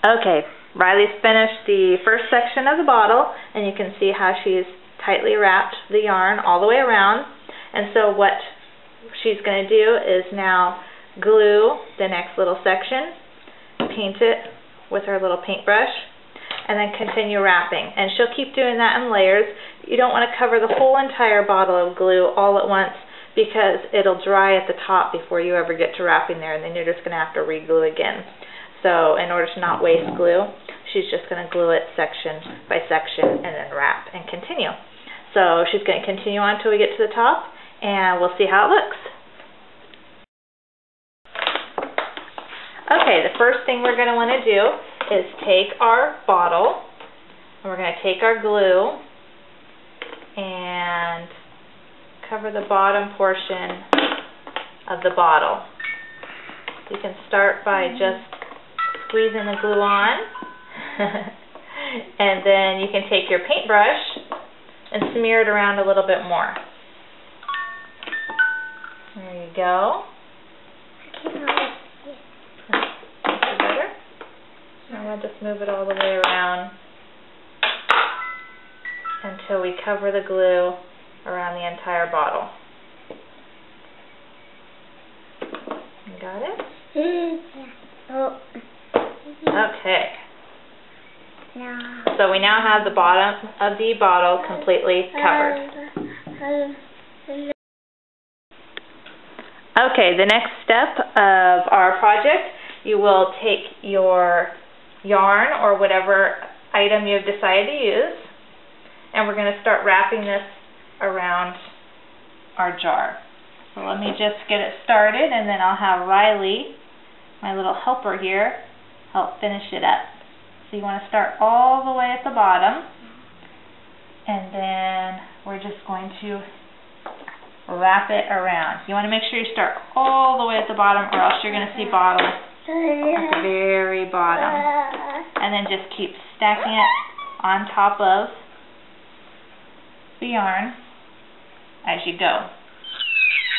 Okay, Riley's finished the first section of the bottle, and you can see how she's tightly wrapped the yarn all the way around. And so what she's going to do is now glue the next little section, paint it with her little paintbrush, and then continue wrapping. And she'll keep doing that in layers. You don't want to cover the whole entire bottle of glue all at once, because it'll dry at the top before you ever get to wrapping there, and then you're just going to have to re-glue again. So in order to not waste glue, she's just going to glue it section by section and then wrap and continue. So she's going to continue on until we get to the top, and we'll see how it looks. Okay, the first thing we're going to want to do is take our bottle, and we're going to take our glue and cover the bottom portion of the bottle. You can start by just squeezing the glue on, and then you can take your paintbrush and smear it around a little bit more. There you go. Better. And we'll just move it all the way around until we cover the glue around the entire bottle. You got it? Okay. So we now have the bottom of the bottle completely covered. Okay, the next step of our project, you will take your yarn or whatever item you've decided to use, and we're going to start wrapping this around our jar. So let me just get it started, and then I'll have Riley, my little helper here, help finish it up. So you want to start all the way at the bottom, and then we're just going to wrap it around. You want to make sure you start all the way at the bottom, or else you're going to see bottles at the very bottom. And then just keep stacking it on top of the yarn as you go.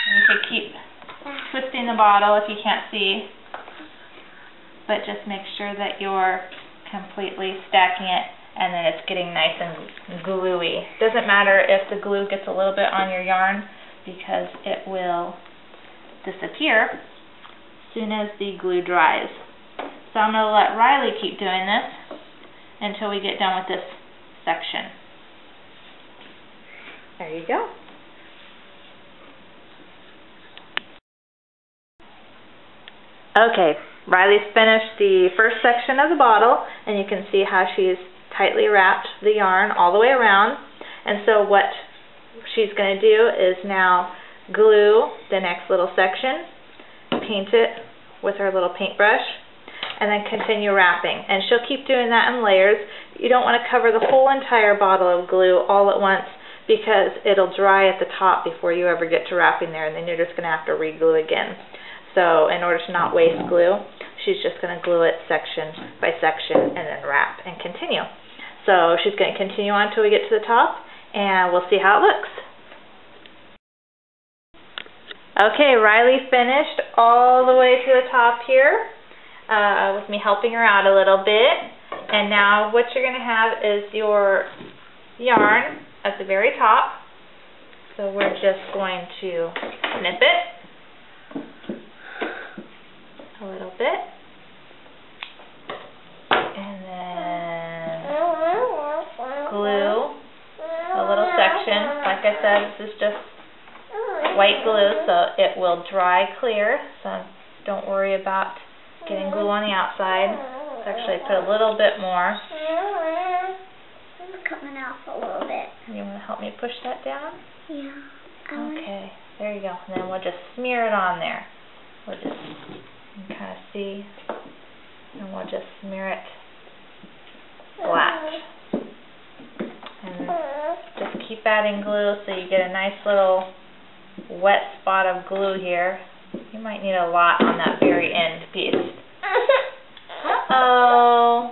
And you can keep twisting the bottle if you can't see, but just make sure that you're completely stacking it and then it's getting nice and gluey. Doesn't matter if the glue gets a little bit on your yarn, because it will disappear as soon as the glue dries. So I'm going to let Riley keep doing this until we get done with this section. There you go. Okay, Riley's finished the first section of the bottle, and you can see how she's tightly wrapped the yarn all the way around. And so what she's going to do is now glue the next little section, paint it with her little paintbrush, and then continue wrapping. And she'll keep doing that in layers. You don't want to cover the whole entire bottle of glue all at once, because it'll dry at the top before you ever get to wrapping there, and then you're just going to have to re-glue again. So in order to not waste glue, she's just going to glue it section by section and then wrap and continue. So she's going to continue on until we get to the top, and we'll see how it looks. Okay, Riley finished all the way to the top here with me helping her out a little bit. And now what you're going to have is your yarn at the very top. So we're just going to snip it a little bit. And then glue a little section. Like I said, this is just white glue, so it will dry clear. So don't worry about getting glue on the outside. Let's actually put a little bit more. It's coming out a little bit. You want to help me push that down? Yeah. Okay, there you go. And then we'll just smear it on there. We'll just kind of see, and we'll just smear it flat. And just keep adding glue so you get a nice little wet spot of glue here. You might need a lot on that very end piece. Uh-oh.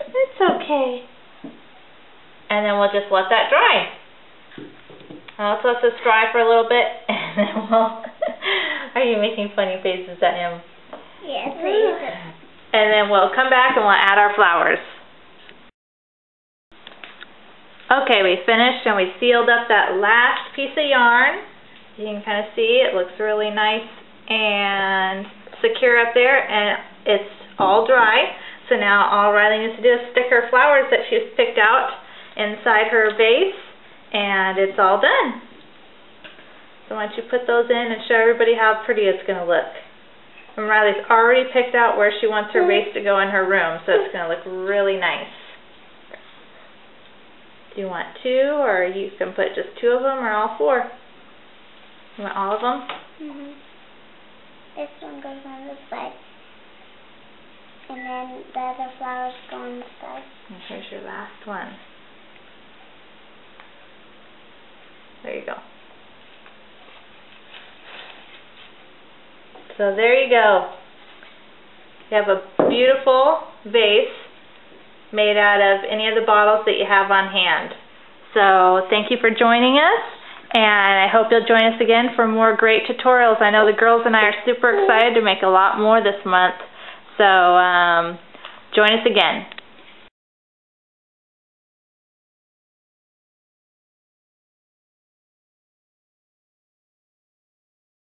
It's okay. And then we'll just let that dry. Now let's let this dry for a little bit, and then we'll... Are you making funny faces at him? Yes. and then we'll come back and we'll add our flowers. Okay, we finished and we sealed up that last piece of yarn. You can kind of see it looks really nice and secure up there, and it's all dry. So now all Riley needs to do is stick her flowers that she's picked out inside her vase, and it's all done. So once you put those in and show everybody how pretty it's going to look. And Riley's already picked out where she wants her vase to go in her room, so it's going to look really nice. Do you want 2, or you can put just 2 of them, or all 4? You want all of them? Mm-hmm. This one goes on this side. And then the other flowers go on this side. And here's your last one. There you go. So there you go. You have a beautiful vase made out of any of the bottles that you have on hand. So thank you for joining us, and I hope you'll join us again for more great tutorials. I know the girls and I are super excited to make a lot more this month. So join us again.